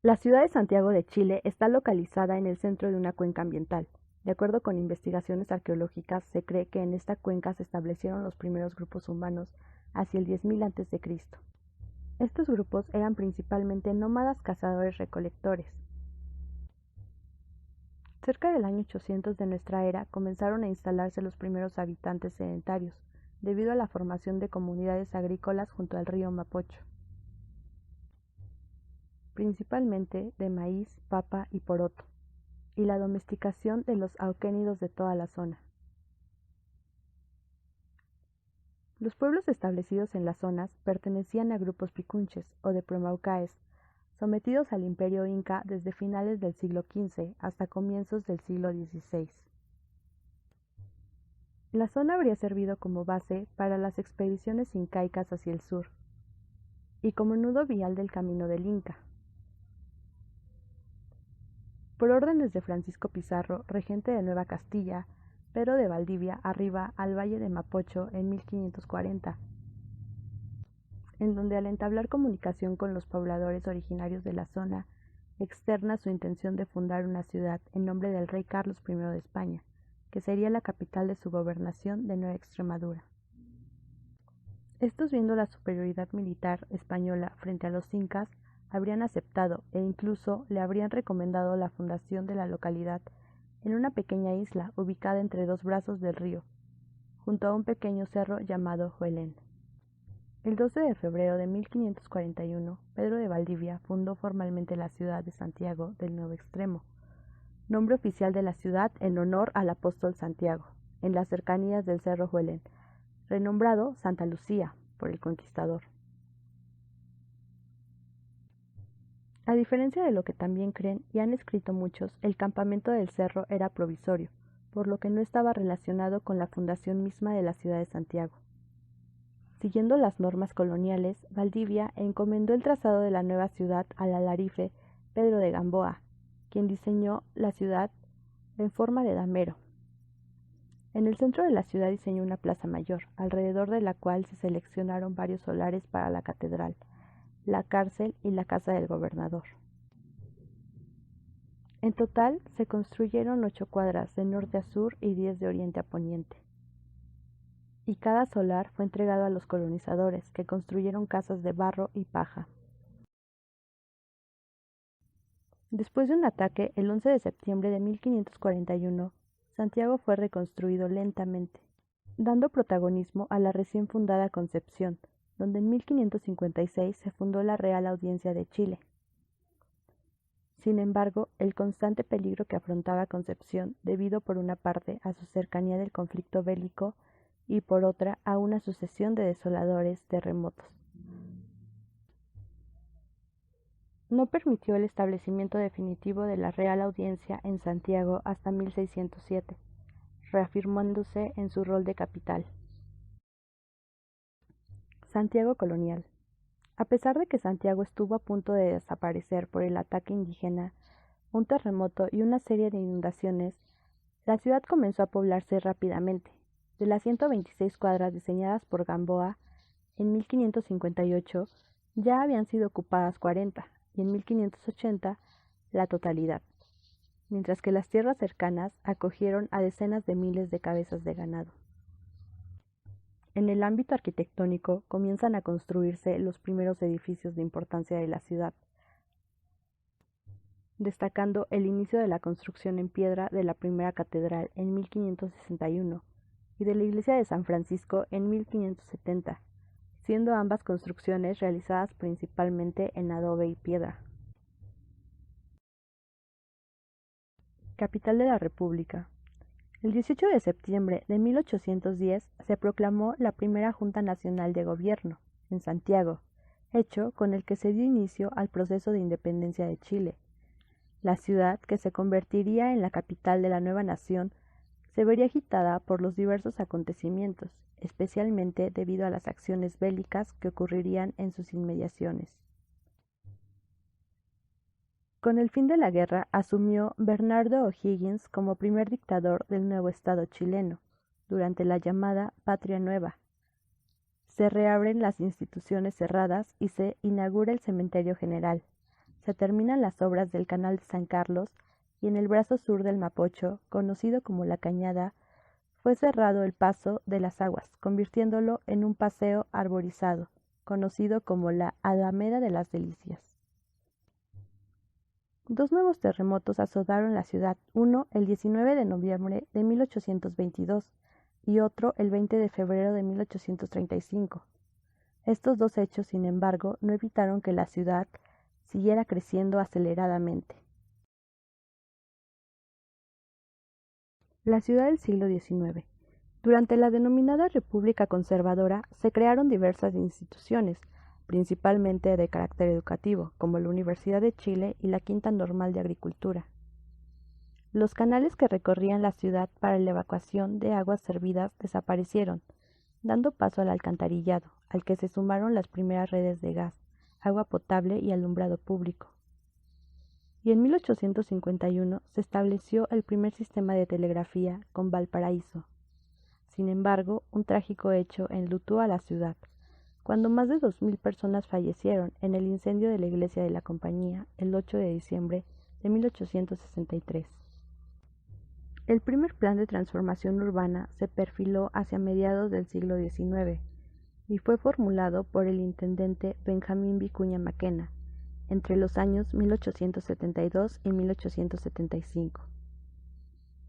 La ciudad de Santiago de Chile está localizada en el centro de una cuenca ambiental. De acuerdo con investigaciones arqueológicas, se cree que en esta cuenca se establecieron los primeros grupos humanos hacia el 10.000 a.C. Estos grupos eran principalmente nómadas cazadores-recolectores. Cerca del año 800 de nuestra era comenzaron a instalarse los primeros habitantes sedentarios, debido a la formación de comunidades agrícolas junto al río Mapocho, principalmente de maíz, papa y poroto, y la domesticación de los auquénidos de toda la zona. Los pueblos establecidos en las zonas pertenecían a grupos picunches o de promaucaes, sometidos al imperio inca desde finales del siglo XV hasta comienzos del siglo XVI. La zona habría servido como base para las expediciones incaicas hacia el sur y como nudo vial del camino del Inca. Por órdenes de Francisco Pizarro, regente de Nueva Castilla, Pedro de Valdivia arriba al valle de Mapocho en 1540, en donde al entablar comunicación con los pobladores originarios de la zona, externa su intención de fundar una ciudad en nombre del rey Carlos I de España, que sería la capital de su gobernación de Nueva Extremadura. Estos, viendo la superioridad militar española frente a los incas, habrían aceptado e incluso le habrían recomendado la fundación de la localidad en una pequeña isla ubicada entre dos brazos del río, junto a un pequeño cerro llamado Huelén. El 12 de febrero de 1541, Pedro de Valdivia fundó formalmente la ciudad de Santiago del Nuevo Extremo, nombre oficial de la ciudad en honor al apóstol Santiago, en las cercanías del cerro Huelén, renombrado Santa Lucía por el conquistador. A diferencia de lo que también creen y han escrito muchos, el campamento del cerro era provisorio, por lo que no estaba relacionado con la fundación misma de la ciudad de Santiago. Siguiendo las normas coloniales, Valdivia encomendó el trazado de la nueva ciudad al alarife Pedro de Gamboa, quien diseñó la ciudad en forma de damero. En el centro de la ciudad diseñó una plaza mayor, alrededor de la cual se seleccionaron varios solares para la catedral, la cárcel y la casa del gobernador. En total se construyeron 8 cuadras de norte a sur y 10 de oriente a poniente. Y cada solar fue entregado a los colonizadores, que construyeron casas de barro y paja. Después de un ataque, el 11 de septiembre de 1541, Santiago fue reconstruido lentamente, dando protagonismo a la recién fundada Concepción, donde en 1556 se fundó la Real Audiencia de Chile. Sin embargo, el constante peligro que afrontaba Concepción, debido por una parte a su cercanía del conflicto bélico y por otra a una sucesión de desoladores terremotos, no permitió el establecimiento definitivo de la Real Audiencia en Santiago hasta 1607, reafirmándose en su rol de capital. Santiago colonial. A pesar de que Santiago estuvo a punto de desaparecer por el ataque indígena, un terremoto y una serie de inundaciones, la ciudad comenzó a poblarse rápidamente. De las 126 cuadras diseñadas por Gamboa en 1558, ya habían sido ocupadas 40, y en 1580 la totalidad, mientras que las tierras cercanas acogieron a decenas de miles de cabezas de ganado. En el ámbito arquitectónico comienzan a construirse los primeros edificios de importancia de la ciudad, destacando el inicio de la construcción en piedra de la primera catedral en 1561 y de la iglesia de San Francisco en 1570, siendo ambas construcciones realizadas principalmente en adobe y piedra. Capital de la República. El 18 de septiembre de 1810 se proclamó la primera Junta Nacional de Gobierno, en Santiago, hecho con el que se dio inicio al proceso de independencia de Chile. La ciudad, que se convertiría en la capital de la nueva nación, se vería agitada por los diversos acontecimientos, especialmente debido a las acciones bélicas que ocurrirían en sus inmediaciones. Con el fin de la guerra asumió Bernardo O'Higgins como primer dictador del nuevo Estado chileno, durante la llamada Patria Nueva. Se reabren las instituciones cerradas y se inaugura el Cementerio General, se terminan las obras del Canal de San Carlos y en el brazo sur del Mapocho, conocido como La Cañada, fue cerrado el paso de las aguas, convirtiéndolo en un paseo arborizado, conocido como la Alameda de las Delicias. Dos nuevos terremotos azotaron la ciudad, uno el 19 de noviembre de 1822 y otro el 20 de febrero de 1835. Estos dos hechos, sin embargo, no evitaron que la ciudad siguiera creciendo aceleradamente. La ciudad del siglo XIX. Durante la denominada República Conservadora se crearon diversas instituciones, principalmente de carácter educativo, como la Universidad de Chile y la Quinta Normal de Agricultura. Los canales que recorrían la ciudad para la evacuación de aguas servidas desaparecieron, dando paso al alcantarillado, al que se sumaron las primeras redes de gas, agua potable y alumbrado público. Y en 1851 se estableció el primer sistema de telegrafía con Valparaíso. Sin embargo, un trágico hecho enlutó a la ciudad, cuando más de 2.000 personas fallecieron en el incendio de la iglesia de la Compañía el 8 de diciembre de 1863. El primer plan de transformación urbana se perfiló hacia mediados del siglo XIX y fue formulado por el intendente Benjamín Vicuña Mackenna entre los años 1872 y 1875.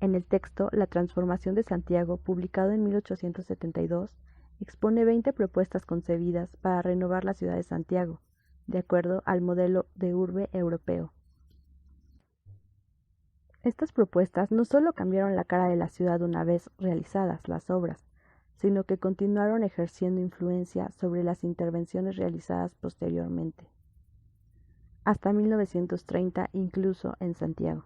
En el texto La transformación de Santiago, publicado en 1872, expone 20 propuestas concebidas para renovar la ciudad de Santiago, de acuerdo al modelo de urbe europeo. Estas propuestas no solo cambiaron la cara de la ciudad una vez realizadas las obras, sino que continuaron ejerciendo influencia sobre las intervenciones realizadas posteriormente, hasta 1930 incluso en Santiago.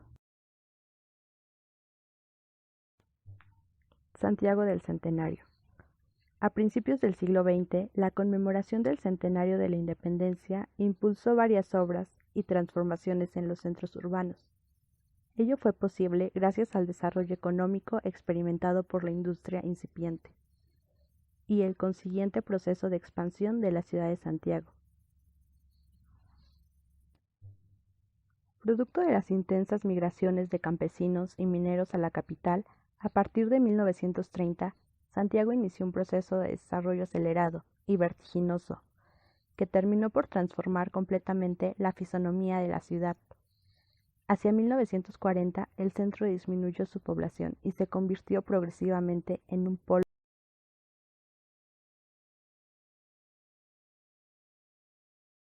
Santiago del Centenario. A principios del siglo XX, la conmemoración del centenario de la independencia impulsó varias obras y transformaciones en los centros urbanos. Ello fue posible gracias al desarrollo económico experimentado por la industria incipiente y el consiguiente proceso de expansión de la ciudad de Santiago. Producto de las intensas migraciones de campesinos y mineros a la capital, a partir de 1930, Santiago inició un proceso de desarrollo acelerado y vertiginoso, que terminó por transformar completamente la fisonomía de la ciudad. Hacia 1940, el centro disminuyó su población y se convirtió progresivamente en un polo